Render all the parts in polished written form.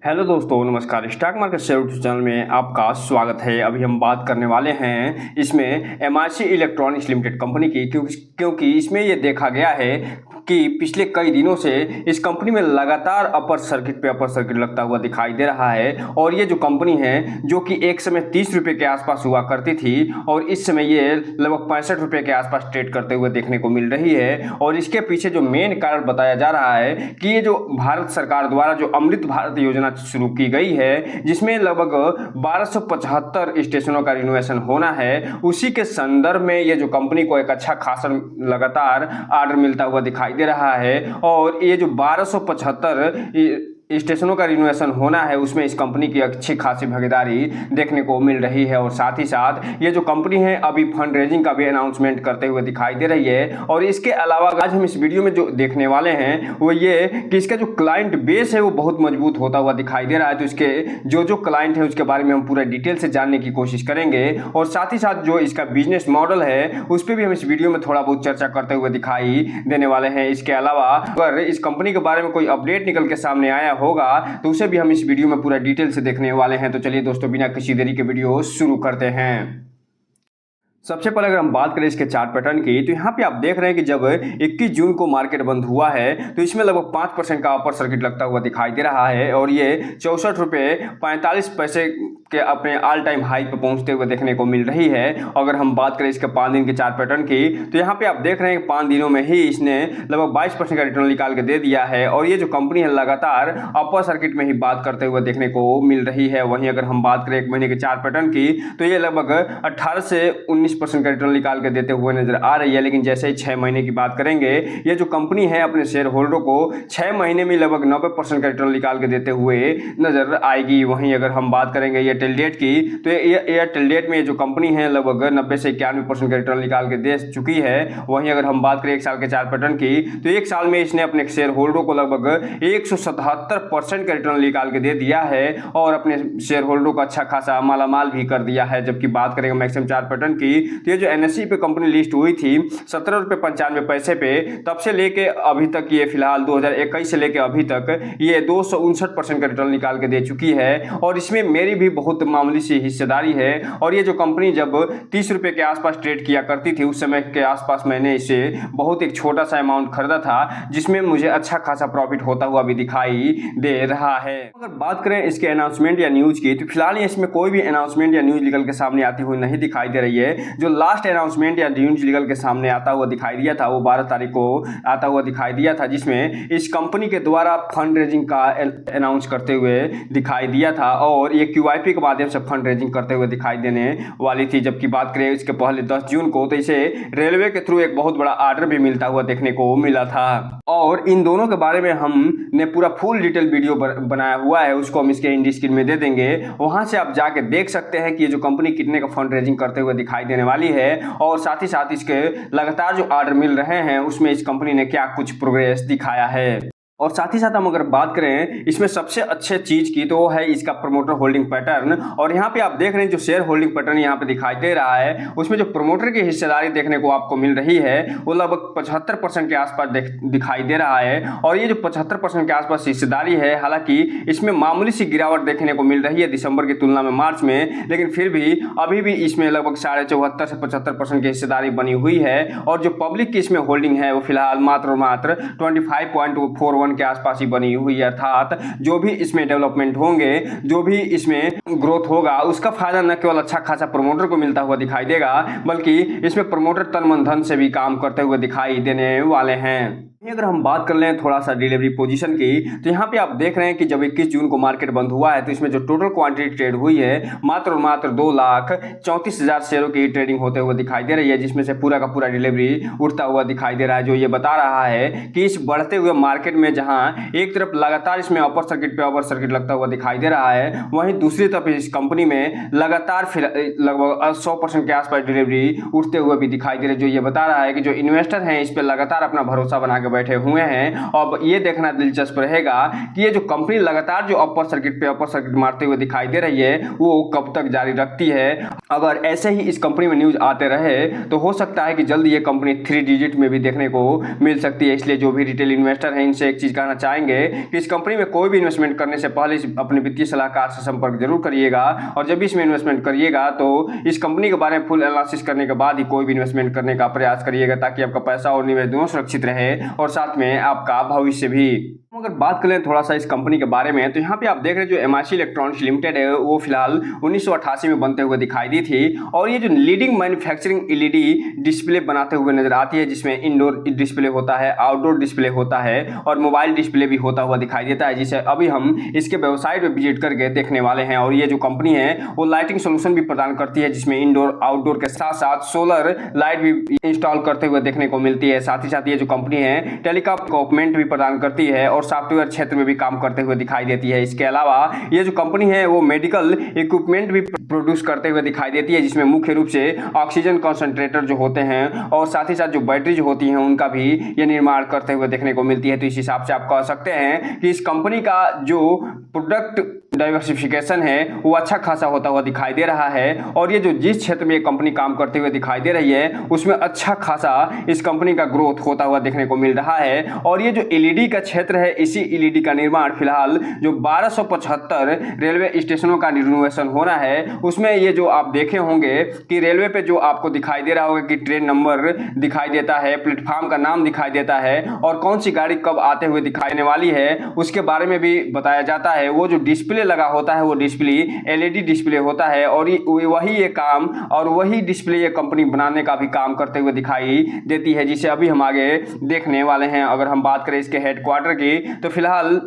Hello दोस्तों, नमस्कार। Stock market share YouTube channel में आपका स्वागत है। अभी हम बात करने वाले हैं इसमें एमआरसी इलेक्ट्रॉनिक्स लिमिटेड कंपनी की, क्योंकि इसमें ये देखा गया है कि पिछले कई दिनों से इस कंपनी में लगातार अपर सर्किट लगता हुआ दिखाई दे रहा है। और ये जो कंपनी है जो कि एक समय 30 रुपये के आसपास हुआ करती थी और इस समय ये लगभग 65 रुपये के आसपास ट्रेड करते हुए देखने को मिल रही है। और इसके पीछे जो मेन कारण बताया जा रहा है कि ये जो भारत सरकार द्वारा जो अमृत भारत योजना शुरू की गई है, जिसमें लगभग 1275 स्टेशनों का रिनोवेशन होना है, उसी के संदर्भ में ये जो कंपनी को एक अच्छा खासा लगातार ऑर्डर मिलता हुआ दिखाई दे रहा है। और ये जो 1275 स्टेशनों का रिनोवेशन होना है, उसमें इस कंपनी की अच्छी खासी भागीदारी देखने को मिल रही है। और साथ ही साथ ये जो कंपनी है अभी फंड रेजिंग का भी अनाउंसमेंट करते हुए दिखाई दे रही है। और इसके अलावा आज हम इस वीडियो में जो देखने वाले हैं वो ये कि इसका जो क्लाइंट बेस है वो बहुत मजबूत होता हुआ दिखाई दे रहा है। तो इसके जो क्लाइंट है उसके बारे में हम पूरा डिटेल से जानने की कोशिश करेंगे। और साथ ही साथ जो इसका बिजनेस मॉडल है उस पर भी हम इस वीडियो में थोड़ा बहुत चर्चा करते हुए दिखाई देने वाले हैं। इसके अलावा अगर इस कंपनी के बारे में कोई अपडेट निकल के सामने आया होगा तो उसे भी हम इस वीडियो में पूरा डिटेल से देखने वाले हैं। तो चलिए दोस्तों, बिना किसी देरी के वीडियो शुरू करते हैं। सबसे पहले अगर हम बात करें इसके चार्ट पैटर्न की, तो यहाँ पे आप देख रहे हैं कि जब 21 जून को मार्केट बंद हुआ है तो इसमें लगभग 5% का अपर सर्किट लगता हुआ दिखाई दे रहा है। और ये 64 रुपये 45 पैसे के अपने ऑल टाइम हाई पे पहुंचते हुए देखने को मिल रही है। अगर हम बात करें इसके 5 दिन के चार्ट पैटर्न की, तो यहाँ पे आप देख रहे हैं कि 5 दिनों में ही इसने लगभग 22% का रिटर्न निकाल के दे दिया है। और ये जो कंपनी है लगातार अपर सर्किट में ही बात करते हुए देखने को मिल रही है। वहीं अगर हम बात करें 1 महीने के चार्ट पैटर्न की, तो ये लगभग 18 से 19% का रिटर्न निकाल के देते हुए नजर आ रही है। लेकिन जैसे ही 6 महीने की बात करेंगे, ये जो कंपनी है अपने शेयर होल्डरों को 6 महीने में लगभग 90% का रिटर्न निकाल के देते हुए नजर आएगी। वहीं अगर हम बात करेंगे एयरटेल डेट की, तो एयरटेल डेट में जो कंपनी है लगभग 90 से 91% का रिटर्न निकाल के दे चुकी है। वहीं अगर हम बात करें 1 साल के चार्ट पैटर्न की, तो 1 साल में इसने अपने शेयर होल्डरों को लगभग 177% का रिटर्न निकाल के दे दिया है और अपने शेयर होल्डरों को अच्छा खासा मालामाल भी कर दिया है। जबकि बात करेंगे मैक्सिमम चार्ट पैटर्न की, तो ये जो एनएसई पे कंपनी लिस्ट हुई थी 17 रुपये 95 पैसे पे, तब से लेके अभी तक ये फिलहाल 2021 से लेके अभी तक ये 259% का रिटर्न निकाल के दे चुकी है। और इसमें मेरी भी बहुत मामूली सी हिस्सेदारी है। और ये जो कंपनी जब 30 रुपये के आसपास ट्रेड किया करती थी, उस समय के आसपास मैंने इसे बहुत एक छोटा सा अमाउंट खरीदा था, जिसमें मुझे अच्छा खासा प्रॉफिट होता हुआ भी दिखाई दे रहा है। अगर बात करें इसके अनाउंसमेंट या न्यूज की, तो फिलहाल इसमें कोई भी अनाउंसमेंट या न्यूज निकल के सामने आती हुई नहीं दिखाई दे रही है। जो लास्ट अनाउंसमेंट या न्यूज निकल के सामने आता हुआ दिखाई दिया था वो 12 तारीख को आता हुआ दिखाई दिया था, जिसमें इस कंपनी के द्वारा फंड रेजिंग का अनाउंस करते हुए दिखाई दिया था। और ये QIP के माध्यम से फंड रेजिंग करते हुए दिखाई देने वाली थी। जबकि बात करें इसके पहले 10 जून को, तो इसे रेलवे के थ्रू एक बहुत बड़ा ऑर्डर भी मिलता हुआ देखने को मिला था। और इन दोनों के बारे में हमने पूरा फुल डिटेल वीडियो बनाया हुआ है, उसको हम इसके इंडी स्क्रीन में दे देंगे। वहां से आप जाके देख सकते हैं कि ये जो कंपनी कितने का फंड रेजिंग करते हुए दिखाई देने वाली है। और साथ ही साथ इसके लगातार जो ऑर्डर मिल रहे हैं उसमें इस कंपनी ने क्या कुछ प्रोग्रेस दिखाया है। और साथ ही साथ हम अगर बात करें इसमें सबसे अच्छे चीज की, तो वो है इसका प्रमोटर होल्डिंग पैटर्न। और यहाँ पे आप देख रहे हैं जो शेयर होल्डिंग पैटर्न यहाँ पे दिखाई दे रहा है, उसमें जो प्रमोटर की हिस्सेदारी देखने को आपको मिल रही है वो लगभग 75% के आसपास दिखाई दे रहा है। और ये जो 75% के आसपास हिस्सेदारी है, हालांकि इसमें मामूली सी गिरावट देखने को मिल रही है दिसंबर की तुलना में मार्च में, लेकिन फिर भी अभी भी इसमें लगभग 74.5 से 75% की हिस्सेदारी बनी हुई है। और जो पब्लिक की इसमें होल्डिंग है वो फिलहाल मात्र 25.41 के आसपास ही बनी हुई है। अर्थात जो भी इसमें डेवलपमेंट होंगे, जो भी इसमें ग्रोथ होगा, उसका फायदा न केवल अच्छा खासा प्रमोटर को मिलता हुआ दिखाई देगा, बल्कि इसमें प्रमोटर तन मन धन से भी काम करते हुए दिखाई देने वाले हैं। अगर हम बात कर लें थोड़ा सा डिलीवरी पोजीशन की, तो यहाँ पे आप देख रहे हैं कि जब 21 जून को मार्केट बंद हुआ है तो इसमें जो टोटल क्वांटिटी ट्रेड हुई है मात्र 2,34,000 शेयरों की ट्रेडिंग होते हुए दिखाई दे रही है, जिसमें से पूरा का पूरा डिलीवरी उठता हुआ दिखाई दे रहा है। जो ये बता रहा है कि इस बढ़ते हुए मार्केट में जहाँ एक तरफ लगातार इसमें अपर सर्किट पे अपर सर्किट लगता हुआ दिखाई दे रहा है, वहीं दूसरी तरफ इस कंपनी में लगातार लगभग 100% के आसपास डिलीवरी उठते हुए भी दिखाई दे रही है। जो ये बता रहा है कि जो इन्वेस्टर हैं इस पर लगातार अपना भरोसा बना के बैठे हुए हैं। अब ये देखना दिलचस्प रहेगा कि ये जो कंपनी लगातार जो अपर सर्किट पे अपर सर्किट मारते हुए दिखाई दे रही है वो कब तक जारी रखती है। अगर ऐसे ही इस कंपनी में न्यूज आते रहे तो हो सकता है कि जल्द ये कंपनी 3 डिजिट में भी देखने को मिल सकती है। इसलिए जो भी रिटेल इन्वेस्टर हैं इनसे एक चीज कहना चाहेंगे कि इस कंपनी में कोई भी इन्वेस्टमेंट करने से पहले अपने वित्तीय सलाहकार से संपर्क जरूर करिएगा, और जब भी इसमें इन्वेस्टमेंट करिएगा तो इस कंपनी के बारे में फुल एनालिसिस करने के बाद ही कोई भी इन्वेस्टमेंट करने का प्रयास करिएगा, ताकि आपका पैसा और निवेश दोनों सुरक्षित रहे और साथ में आपका भविष्य भी। अगर बात करें थोड़ा सा इस कंपनी के बारे में तो यहाँ पे आप देख रहे हैं जो एमआईसी इलेक्ट्रॉनिक्स लिमिटेड है वो फिलहाल 1988 में बनते हुए दिखाई दी थी, और ये जो लीडिंग मैन्युफैक्चरिंग एलईडी डिस्प्ले बनाते हुए नजर आती है, जिसमें इंडोर डिस्प्ले होता है, आउटडोर डिस्प्ले होता है और मोबाइल डिस्प्ले भी होता हुआ दिखाई देता है, जिसे अभी हम इसके वेबसाइट पर विजिट करके देखने वाले हैं। और ये जो कंपनी है वो लाइटिंग सोल्यूशन भी प्रदान करती है, जिसमें इंडोर आउटडोर के साथ साथ सोलर लाइट भी इंस्टॉल करते हुए देखने को मिलती है। साथ ही साथ ये जो कंपनी है टेलीकॉम इक्विपमेंट भी प्रदान करती है और सॉफ्टवेयर क्षेत्र में भी काम करते हुए दिखाई देती है। इसके अलावा ये जो कंपनी है वो मेडिकल इक्विपमेंट भी प्रोड्यूस करते हुए दिखाई देती है, जिसमें मुख्य रूप से ऑक्सीजन कंसंट्रेटर जो होते हैं और साथ ही साथ जो बैटरी जो होती हैं उनका भी ये निर्माण करते हुए देखने को मिलती है। तो इस हिसाब से आप कह सकते हैं कि इस कंपनी का जो प्रोडक्ट डाइवर्सिफिकेशन है वो अच्छा खासा होता हुआ दिखाई दे रहा है, और ये जो जिस क्षेत्र में ये कंपनी काम करते हुए दिखाई दे रही है उसमें अच्छा खासा इस कंपनी का ग्रोथ होता हुआ देखने को मिल रहा है। और ये जो एलईडी का क्षेत्र है, इसी एलईडी का निर्माण फिलहाल जो 1275 रेलवे स्टेशनों का रिनोवेशन हो रहा है उसमें ये जो आप देखे होंगे कि रेलवे पे जो आपको दिखाई दे रहा होगा कि ट्रेन नंबर दिखाई देता है, प्लेटफॉर्म का नाम दिखाई देता है और कौन सी गाड़ी कब आते हुए दिखाई देने वाली है उसके बारे में भी बताया जाता है। वो जो डिस्प्ले लगा होता है वो डिस्प्ले एलईडी डिस्प्ले होता है, और वही ये काम और वही डिस्प्ले ये कंपनी बनाने का भी काम करते हुए दिखाई देती है, जिसे अभी हम आगे देखने वाले हैं। अगर हम बात करें इसके हेडक्वार्टर की तो फिलहाल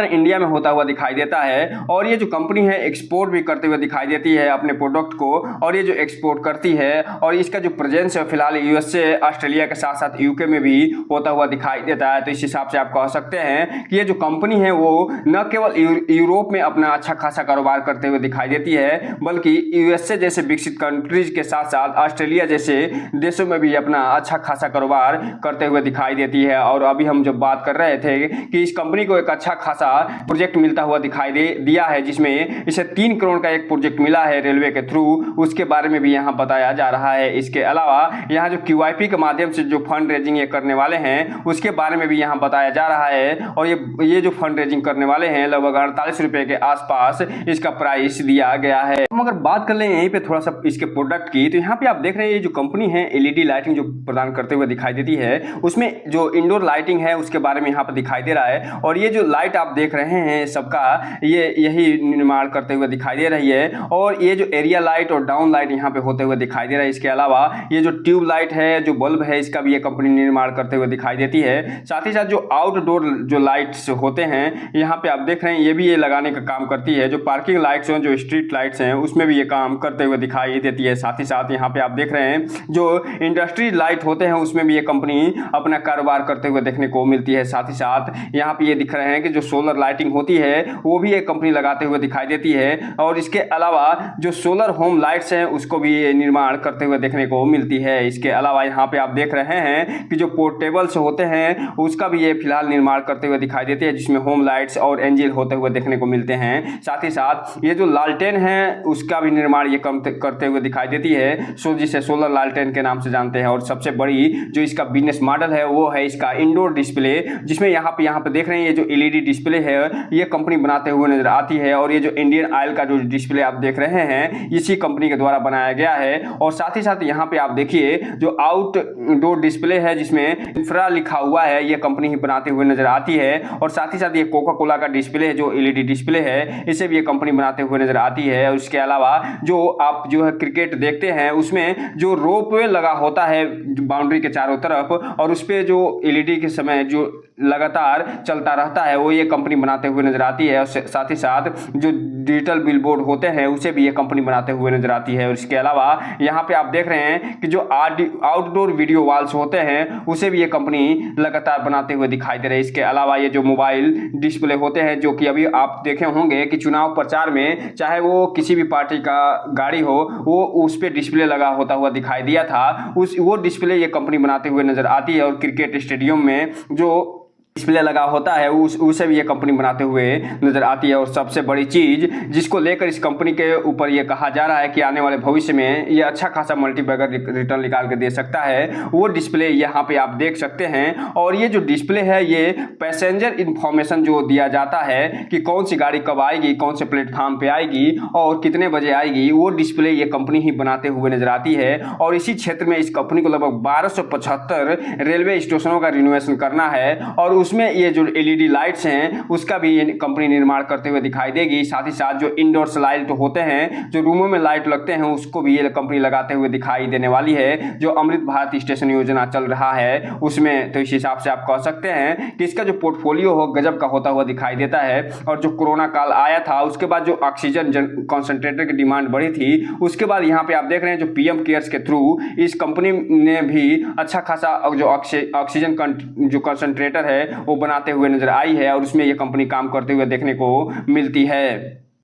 इंडिया में होता हुआ दिखाई देता है, और ये जो कंपनी है एक्सपोर्ट भी करते हुए दिखाई देती है अपने प्रोडक्ट को, और ये जो एक्सपोर्ट करती है और इसका जो प्रेजेंस है फिलहाल यूएसए ऑस्ट्रेलिया के साथ साथ यूके में भी होता हुआ दिखाई देता है। तो इस हिसाब से आप कह सकते हैं कि ये जो कंपनी है वो न केवल यूरोप में अपना अच्छा खासा कारोबार करते हुए दिखाई देती है, बल्कि यूएसए जैसे विकसित कंट्रीज के साथ साथ ऑस्ट्रेलिया जैसे देशों में भी अपना अच्छा खासा कारोबार करते हुए दिखाई देती है। और अभी हम जब बात कर रहे थे कि इस कंपनी को एक अच्छा प्रोजेक्ट मिलता हुआ दिखाई दिया है, जिसमें इसे 3 करोड़ का एक प्रोजेक्ट मिला है रेलवे के थ्रू, उसके बारे में भी यहाँ बताया जा रहा है। इसके अलावा यहाँ जो QIP के माध्यम से जो फंड रेजिंग ये करने वाले हैं उसके बारे में भी यहाँ बताया जा रहा है, और ये जो फंड रेजिंग करने वाले हैं लगभग 48 रुपए के आसपास इसका प्राइस दिया गया है। हम अगर बात कर लें यहीं पे थोड़ा सा इसके प्रोडक्ट की तो यहाँ पे आप देख रहे हैं ये जो कंपनी है एलईडी लाइटिंग जो प्रदान करते हुए दिखाई देती है उसमें जो इंडोर लाइटिंग है उसके बारे में यहाँ पे दिखाई दे रहा है, और ये जो लाइट आप देख रहे हैं सबका यही निर्माण करते हुए दिखाई दे रही है, और ये जो एरिया लाइट और डाउन लाइट यहाँ पे होते हुए दिखाई दे रहा है। इसके अलावा ये जो ट्यूब लाइट है जो बल्ब है इसका भी ये कंपनी निर्माण करते हुए दिखाई देती है। साथ ही साथ जो आउटडोर जो लाइट्स होते हैं यहाँ पे आप देख रहे हैं ये भी ये लगाने का काम करती है। जो पार्किंग लाइट्स हैं जो स्ट्रीट लाइट्स हैं उसमें भी ये काम करते हुए दिखाई देती है। साथ ही साथ यहाँ पे आप देख रहे हैं जो इंडस्ट्री लाइट होते हैं उसमें भी ये कंपनी अपना कारोबार करते हुए देखने को मिलती है। साथ ही साथ यहाँ पे ये दिख रहे हैं कि जो सोलर लाइटिंग होती है वो भी एक कंपनी लगाते हुए दिखाई देती है, और इसके अलावा जो सोलर होम लाइट्स हैं उसको भी ये निर्माण करते हुए देखने को मिलती है। इसके अलावा यहाँ पे आप देख रहे हैं कि जो पोर्टेबल्स होते हैं उसका भी ये फिलहाल निर्माण करते हुए दिखाई देती है, जिसमें होम लाइट्स और एंजिल होते हुए देखने को मिलते हैं। साथ ही साथ ये जो लालटेन है उसका भी निर्माण ये करते हुए दिखाई देती है, जिसे सोलर लालटेन के नाम से जानते हैं। और सबसे बड़ी जो इसका बिजनेस मॉडल है वो है इसका इंडोर डिस्प्ले, जिसमें यहाँ पे देख रहे हैं ये जो एलईडी डिस्प्ले है ये कंपनी बनाते हुए नजर आती है, और ये जो इंडियन ऑयल का जो डिस्प्ले आप देख रहे हैं इसी कंपनी के द्वारा बनाया गया है। और साथ ही साथ यहाँ पे आप देखिए जो आउटडोर डिस्प्ले है जिसमें इंफ्रा लिखा हुआ है ये कंपनी ही बनाते हुए नजर आती है। और साथ ही साथ ये कोका कोला का डिस्प्ले है जो एलईडी डिस्प्ले है इसे भी ये कंपनी बनाते हुए नजर आती है। और इसके अलावा जो आप जो है क्रिकेट देखते हैं उसमें जो रोपवे लगा होता है बाउंड्री के चारों तरफ, और उस पर जो एलईडी के समय जो लगातार चलता रहता है वो ये कंपनी बनाते हुए नजर आती है। और साथ ही साथ जो डिजिटल बिलबोर्ड होते हैं उसे भी ये कंपनी बनाते हुए नजर आती है। और इसके अलावा यहाँ पे आप देख रहे हैं कि जो आउटडोर वीडियो वॉल्स होते हैं उसे भी ये कंपनी लगातार बनाते हुए दिखाई दे रही है। इसके अलावा ये जो मोबाइल डिस्प्ले होते हैं, जो कि अभी आप देखे होंगे कि चुनाव प्रचार में चाहे वो किसी भी पार्टी का गाड़ी हो, वो उस पर डिस्प्ले लगा होता हुआ दिखाई दिया था, वो डिस्प्ले ये कंपनी बनाते हुए नजर आती है। और क्रिकेट स्टेडियम में जो डिस्प्ले लगा होता है उसे भी ये कंपनी बनाते हुए नजर आती है। और सबसे बड़ी चीज जिसको लेकर इस कंपनी के ऊपर ये कहा जा रहा है कि आने वाले भविष्य में ये अच्छा खासा मल्टीबैगर रिटर्न निकाल के दे सकता है, वो डिस्प्ले यहाँ पे आप देख सकते हैं। और ये जो डिस्प्ले है ये पैसेंजर इंफॉर्मेशन जो दिया जाता है कि कौन सी गाड़ी कब आएगी, कौन से प्लेटफॉर्म पे आएगी और कितने बजे आएगी, वो डिस्प्ले ये कंपनी ही बनाते हुए नजर आती है। और इसी क्षेत्र में इस कंपनी को लगभग 1275 रेलवे स्टेशनों का रिनोवेशन करना है और उसमें ये जो एलईडी लाइट्स हैं उसका भी ये कंपनी निर्माण करते हुए दिखाई देगी। साथ ही साथ जो इंडोर्स लाइट होते हैं, जो रूमों में लाइट लगते हैं, उसको भी ये कंपनी लगाते हुए दिखाई देने वाली है। जो अमृत भारत स्टेशन योजना चल रहा है उसमें, तो इस हिसाब से आप कह सकते हैं कि इसका जो पोर्टफोलियो हो गजब का होता हुआ दिखाई देता है। और जो कोरोना काल आया था उसके बाद जो ऑक्सीजन कॉन्सेंट्रेटर की डिमांड बढ़ी थी, उसके बाद यहाँ पे आप देख रहे हैं जो पीएम केयर्स के थ्रू इस कंपनी ने भी अच्छा खासा जो ऑक्सीजन जो कॉन्सेंट्रेटर है वो बनाते हुए नजर आई है और उसमें ये कंपनी काम करते हुए देखने को मिलती है।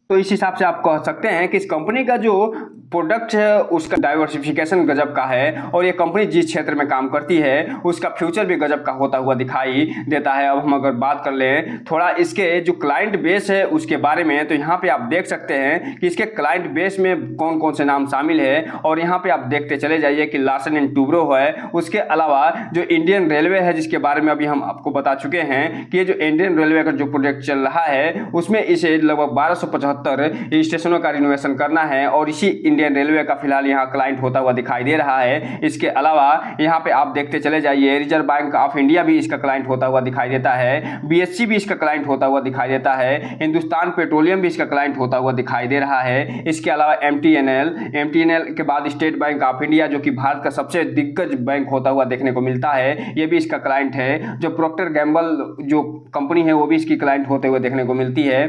तो इस हिसाब से आप कह सकते हैं कि इस कंपनी का जो प्रोडक्ट है उसका डाइवर्सिफिकेशन गजब का है और ये कंपनी जिस क्षेत्र में काम करती है उसका फ्यूचर भी गजब का होता हुआ दिखाई देता है। अब हम अगर बात कर लें थोड़ा इसके जो क्लाइंट बेस है उसके बारे में, तो यहाँ पे आप देख सकते हैं कि इसके क्लाइंट बेस में कौन कौन से नाम शामिल है। और यहाँ पे आप देखते चले जाइए कि लार्सन एंड टूब्रो है, उसके अलावा जो इंडियन रेलवे है जिसके बारे में अभी हम आपको बता चुके हैं कि ये जो इंडियन रेलवे का जो प्रोजेक्ट चल रहा है उसमें इसे लगभग 1275 स्टेशनों का रिनोवेशन करना है और इसी इंडियन रेलवे का फिलहाल यहाँ क्लाइंट होता हुआ दिखाई दे रहा है। इसके अलावा यहाँ पे आप देखते चले जाइए रिजर्व बैंक ऑफ इंडिया भी इसका क्लाइंट होता हुआ दिखाई देता है, बीएससी भी इसका क्लाइंट होता हुआ दिखाई देता है, हिंदुस्तान पेट्रोलियम भी इसका क्लाइंट होता हुआ दिखाई दे रहा है। इसके अलावा एमटीएनएल के बाद स्टेट बैंक ऑफ इंडिया जो कि भारत का सबसे दिग्गज बैंक होता हुआ देखने को मिलता है, ये भी इसका क्लाइंट है। जो प्रोक्टर गैम्बल जो कंपनी है वो भी इसकी क्लाइंट होते हुए देखने को मिलती है।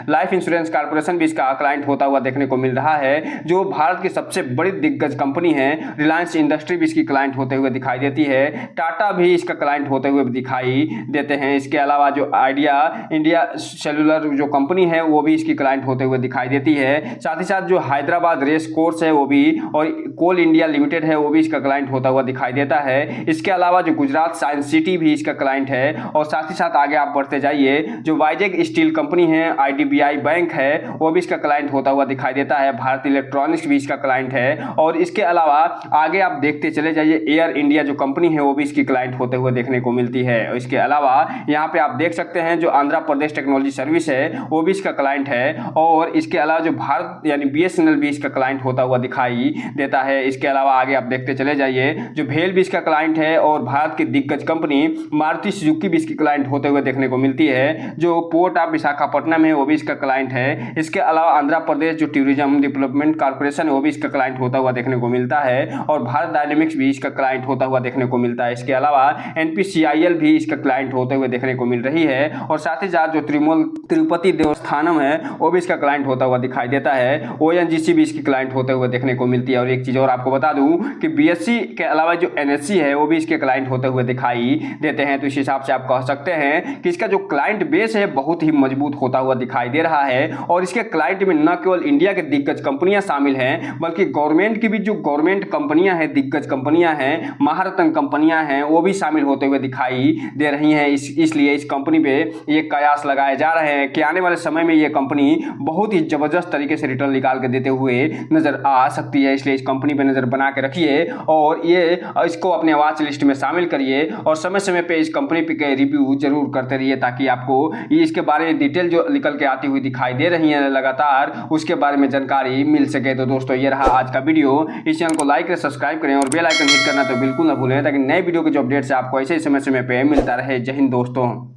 लाइफ इंश्योरेंस कॉर्पोरेशन भी इसका क्लाइंट होता हुआ देखने को मिल रहा है। जो भारत की सबसे बड़ी दिग्गज कंपनी है रिलायंस इंडस्ट्री भी इसकी क्लाइंट होते हुए दिखाई देती है। टाटा भी इसका क्लाइंट होते हुए दिखाई देते हैं। इसके अलावा जो आइडिया इंडिया सेलुलर जो कंपनी है वो भी इसकी क्लाइंट होते हुए दिखाई देती है। साथ ही साथ जो हैदराबाद रेस कोर्स है वो भी और कोल इंडिया लिमिटेड है वो भी इसका क्लाइंट होता हुआ दिखाई देता है। इसके अलावा जो गुजरात साइंस सिटी भी इसका क्लाइंट है। और साथ ही साथ आगे आप बढ़ते जाइए जो वाइजेक स्टील कंपनी है, आईडीबीआई बैंक है वो भी इसका क्लाइंट होता हुआ दिखाई देता है। भारत इलेक्ट्रॉनिक्स भी इसका क्लाइंट है। और इसके अलावा आगे आप देखते चले जाइए एयर इंडिया जो कंपनी है वो भी इसकी क्लाइंट होते हुए देखने को मिलती है। इसके अलावा यहाँ पे आप देख सकते हैं जो आंध्र प्रदेश टेक्नोलॉजी सर्विस है वो भी इसका क्लाइंट है। और इसके अलावा जो भारत यानी बीएसएनएल भी इसका क्लाइंट होता हुआ दिखाई देता है। इसके अलावा आगे आप देखते चले जाइए जो भेल भी इसका क्लाइंट है और भारत की दिग्गज कंपनी मारुति सुजुकी भी इसकी क्लाइंट होते हुए देखने को मिलती है। जो पोर्ट ऑफ विशाखापट्टनम है वो भी इसका क्लाइंट है। इसके अलावा आंध्र प्रदेश जो टूरिज्म डेवलपमेंट कॉर्पोरेशन है वो भी इसका क्लाइंट होता हुआ देखने को मिलता है। और भारत डायनेमिक्स भी इसका क्लाइंट होता हुआ देखने को मिलता है। इसके अलावा एनपीसीआईएल भी इसका क्लाइंट होते हुए देखने को मिल रही है। और साथ ही साथ जो तिरुपति देवस्थानम है वो भी इसका क्लाइंट होता हुआ दिखाई देता है। ओएनजीसी भी इसकी क्लाइंट होते हुए देखने को मिलती है। और एक चीज और आपको बता दूं कि बीएससी के अलावा जो एनएससी है वो भी इसके क्लाइंट होते हुए दिखाई देते हैं। तो इस हिसाब से आप कह सकते हैं कि इसका जो क्लाइंट बेस है बहुत ही मजबूत होता हुआ दिखाई दे रहा है। और इसके क्लाइंट में न केवल इंडिया के दिग्गज कंपनियां शामिल हैं बल्कि गवर्नमेंट की भी जो गवर्नमेंट कंपनियां हैं, दिग्गज कंपनियां हैं, महारत्न कंपनियां हैं, वो भी शामिल होते हुए दिखाई दे रही हैं। इसलिए इस कंपनी पे ये कयास लगाए जा रहे हैं कि आने वाले समय में ये कंपनी बहुत ही जबरदस्त तरीके से रिटर्न निकाल के देते हुए नजर आ सकती है। इसलिए इस कंपनी पे नजर बना के रखिए और ये इसको अपने वॉच लिस्ट में शामिल करिए और समय समय पे इस कंपनी पे रिव्यू जरूर करते रहिए ताकि आपको इसके बारे में डिटेल जो निकल के आती हुई दिखाई दे रही है लगातार उसके बारे में जानकारी मिल सके। तो दोस्तों ये रहा आज का वीडियो। इस चैनल को लाइक करें, सब्सक्राइब करें और बेल आइकन हिट करना तो बिल्कुल ना भूलें ताकि नए वीडियो के जो अपडेट्स है आपको ऐसे समय समय पे मिलता रहे। जय हिंद दोस्तों।